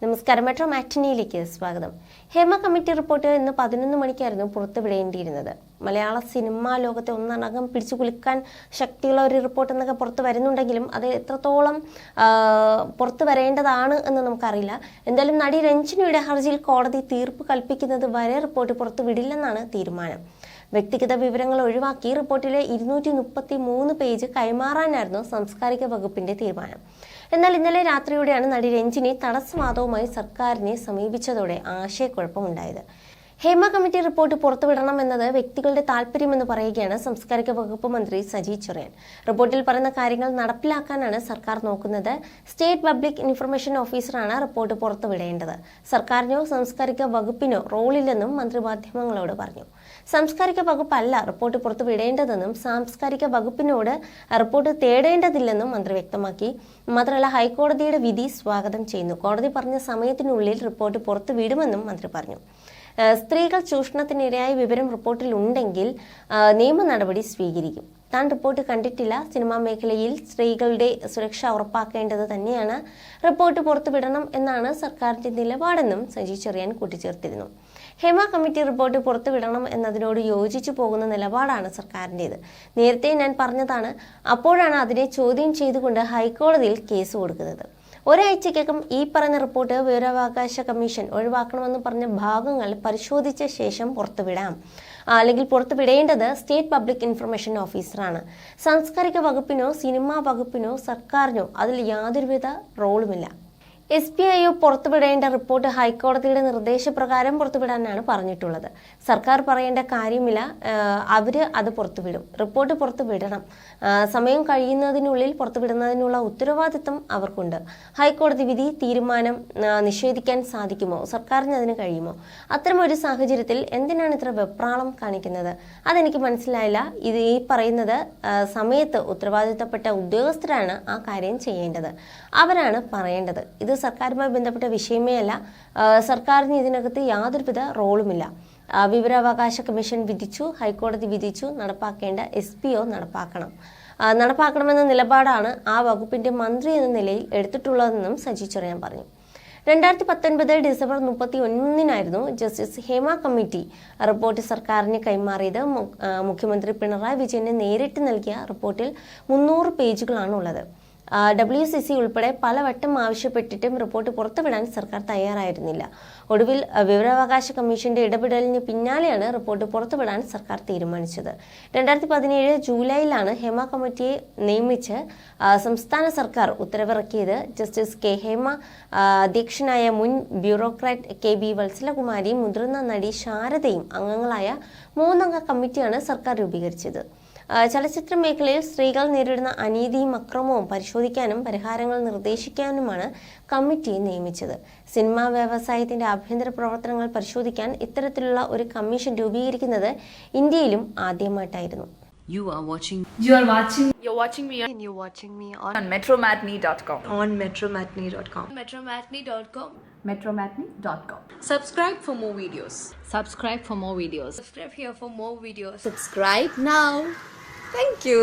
നമസ്കാരം. മെട്രോ മാറ്റിനിയിലേക്ക് സ്വാഗതം. Hema committee report ഇന്ന് 11 മണിക്കായിരുന്നു പുറത്തുവിടേണ്ടിയിരുന്നത്. മലയാള സിനിമാ ലോകത്തെ ഒന്നടങ്കം പിടിച്ചു കുലുക്കാൻ ശക്തിയുള്ള ഒരു റിപ്പോർട്ട് എന്നൊക്കെ പുറത്തു വരുന്നുണ്ടെങ്കിലും അത് എത്രത്തോളം പുറത്തു വരേണ്ടതാണ് എന്ന് നമുക്കറിയില്ല. എന്തായാലും നടി രഞ്ജിനിയുടെ ഹർജിയിൽ കോടതി തീർപ്പ് കൽപ്പിക്കുന്നത് വരെ റിപ്പോർട്ട് പുറത്തുവിടില്ലെന്നാണ് തീരുമാനം. വ്യക്തിഗത വിവരങ്ങൾ ഒഴിവാക്കി റിപ്പോർട്ടിലെ 233 പേജ് കൈമാറാനായിരുന്നു സാംസ്കാരിക വകുപ്പിന്റെ തീരുമാനം. എന്നാൽ ഇന്നലെ രാത്രിയോടെയാണ് നടി രഞ്ജിനി തടസ്സവാദവുമായി സർക്കാരിനെ സമീപിച്ചതോടെ ആശയക്കുഴപ്പമുണ്ടായത്. ഹേമ കമ്മിറ്റി റിപ്പോർട്ട് പുറത്തുവിടണം എന്നത് വ്യക്തികളുടെ താല്പര്യമെന്ന് പറയുകയാണ് സാംസ്കാരിക വകുപ്പ് മന്ത്രി സജി ചെറിയാൻ. റിപ്പോർട്ടിൽ പറയുന്ന കാര്യങ്ങൾ നടപ്പിലാക്കാനാണ് സർക്കാർ നോക്കുന്നത്. സ്റ്റേറ്റ് പബ്ലിക് ഇൻഫർമേഷൻ ഓഫീസറാണ് റിപ്പോർട്ട് പുറത്തുവിടേണ്ടത്. സർക്കാരിനോ സാംസ്കാരിക വകുപ്പിനോ റോളില്ലെന്നും മന്ത്രി മാധ്യമങ്ങളോട് പറഞ്ഞു. സാംസ്കാരിക വകുപ്പല്ല റിപ്പോർട്ട് പുറത്തുവിടേണ്ടതെന്നും സാംസ്കാരിക വകുപ്പിനോട് റിപ്പോർട്ട് തേടേണ്ടതില്ലെന്നും മന്ത്രി വ്യക്തമാക്കി. മാത്രമല്ല, ഹൈക്കോടതിയുടെ വിധി സ്വാഗതം ചെയ്യുന്നു. കോടതി പറഞ്ഞ സമയത്തിനുള്ളിൽ റിപ്പോർട്ട് പുറത്തുവിടുമെന്നും മന്ത്രി പറഞ്ഞു. സ്ത്രീകൾ ചൂഷണത്തിനിരയായ വിവരം റിപ്പോർട്ടിൽ ഉണ്ടെങ്കിൽ നിയമ നടപടി സ്വീകരിക്കും. താൻ റിപ്പോർട്ട് കണ്ടിട്ടില്ല. സിനിമാ മേഖലയിൽ സ്ത്രീകളുടെ സുരക്ഷ ഉറപ്പാക്കേണ്ടത് തന്നെയാണ്. റിപ്പോർട്ട് പുറത്തുവിടണം എന്നാണ് സർക്കാരിന്റെ നിലപാടെന്നും സജി ചെറിയാൻ കൂട്ടിച്ചേർത്തിരുന്നു. ഹേമ കമ്മിറ്റി റിപ്പോർട്ട് പുറത്തുവിടണം എന്നതിനോട് യോജിച്ചു പോകുന്ന നിലപാടാണ് സർക്കാരിൻ്റെത്. നേരത്തെ ഞാൻ പറഞ്ഞതാണ്. അപ്പോഴാണ് അതിനെ ചോദ്യം ചെയ്തുകൊണ്ട് ഹൈക്കോടതിയിൽ കേസ് കൊടുക്കുന്നത്. ഒരാഴ്ചയ്ക്കകം ഈ പറയുന്ന റിപ്പോർട്ട് വിവരാവകാശ കമ്മീഷൻ ഒഴിവാക്കണമെന്ന് പറഞ്ഞ ഭാഗങ്ങൾ പരിശോധിച്ച ശേഷം പുറത്തുവിടാം. അല്ലെങ്കിൽ പുറത്തുവിടേണ്ടത് സ്റ്റേറ്റ് പബ്ലിക് ഇൻഫർമേഷൻ ഓഫീസറാണ്. സാംസ്കാരിക വകുപ്പിനോ സിനിമാ വകുപ്പിനോ സർക്കാരിനോ അതിൽ യാതൊരുവിധ റോളുമില്ല. SPIO പുറത്തുവിടേണ്ട റിപ്പോർട്ട് ഹൈക്കോടതിയുടെ നിർദ്ദേശപ്രകാരം പുറത്തുവിടാനാണ് പറഞ്ഞിട്ടുള്ളത്. സർക്കാർ പറയേണ്ട കാര്യമില്ല. അവര് അത് പുറത്തുവിടും. റിപ്പോർട്ട് പുറത്തുവിടണം. സമയം കഴിയുന്നതിനുള്ളിൽ പുറത്തുവിടുന്നതിനുള്ള ഉത്തരവാദിത്തം അവർക്കുണ്ട്. ഹൈക്കോടതി വിധി തീരുമാനം നിഷേധിക്കാൻ സാധിക്കുമോ? സർക്കാരിന് അതിന് കഴിയുമോ? അത്തരമൊരു സാഹചര്യത്തിൽ എന്തിനാണ് ഇത്ര വെപ്രാളം കാണിക്കുന്നത്? അതെനിക്ക് മനസ്സിലായില്ല. ഇത് ഈ പറയുന്നത് സമയത്ത് ഉത്തരവാദിത്തപ്പെട്ട ഉദ്യോഗസ്ഥരാണ് ആ കാര്യം ചെയ്യേണ്ടത്. അവരാണ് പറയേണ്ടത്. ഇത് സർക്കാരുമായി ബന്ധപ്പെട്ട വിഷയമേ അല്ല. സർക്കാരിന് ഇതിനകത്ത് യാതൊരുവിധ റോളുമില്ല. വിവരാവകാശ കമ്മീഷൻ വിധിച്ചു, ഹൈക്കോടതി വിധിച്ചു. നടപ്പാക്കേണ്ട SPO നടപ്പാക്കണമെന്ന നിലപാടാണ് ആ വകുപ്പിന്റെ മന്ത്രി എന്ന നിലയിൽ എടുത്തിട്ടുള്ളതെന്നും സജി ചെറിയാൻ പറഞ്ഞു. 2019 December 31 justice Hema committee report സർക്കാരിന് കൈമാറിയത്. മുഖ്യമന്ത്രി പിണറായി വിജയന് നേരിട്ട് നൽകിയ റിപ്പോർട്ടിൽ 300 പേജുകളാണുള്ളത്. WCC ഉൾപ്പെടെ പലവട്ടം ആവശ്യപ്പെട്ടിട്ടും റിപ്പോർട്ട് പുറത്തുവിടാൻ സർക്കാർ തയ്യാറായിരുന്നില്ല. ഒടുവിൽ വിവരാവകാശ കമ്മീഷന്റെ ഇടപെടലിന് പിന്നാലെയാണ് റിപ്പോർട്ട് പുറത്തുവിടാൻ സർക്കാർ തീരുമാനിച്ചത്. 2017 ജൂലൈയിലാണ് ഹേമ കമ്മിറ്റിയെ നിയമിച്ച് സംസ്ഥാന സർക്കാർ ഉത്തരവിറക്കിയത്. Justice K. ഹേമ അധ്യക്ഷനായ മുൻ ബ്യൂറോക്രാറ്റ് KB വത്സലകുമാരിയും മുതിർന്ന നടി ശാരദയും അംഗങ്ങളായ 3 അംഗ കമ്മിറ്റിയാണ് സർക്കാർ രൂപീകരിച്ചത്. ചലച്ചിത്ര മേഖലയിൽ സ്ത്രീകൾ നേരിടുന്ന അനീതിയും അക്രമവും പരിശോധിക്കാനും പരിഹാരങ്ങൾ നിർദ്ദേശിക്കാനുമാണ് കമ്മിറ്റിയെ നിയമിച്ചത്. സിനിമാ വ്യവസായത്തിന്റെ ആഭ്യന്തര പ്രവർത്തനങ്ങൾ പരിശോധിക്കാൻ ഇത്തരത്തിലുള്ള ഒരു കമ്മീഷൻ രൂപീകരിക്കുന്നത് ഇന്ത്യയിലും ആദ്യമായിട്ടായിരുന്നു. You're watching me on metromatney.com. metromatney.com. metromatney.com. Subscribe for more videos. Subscribe for more videos. Subscribe here for more videos. Subscribe now. Thank you.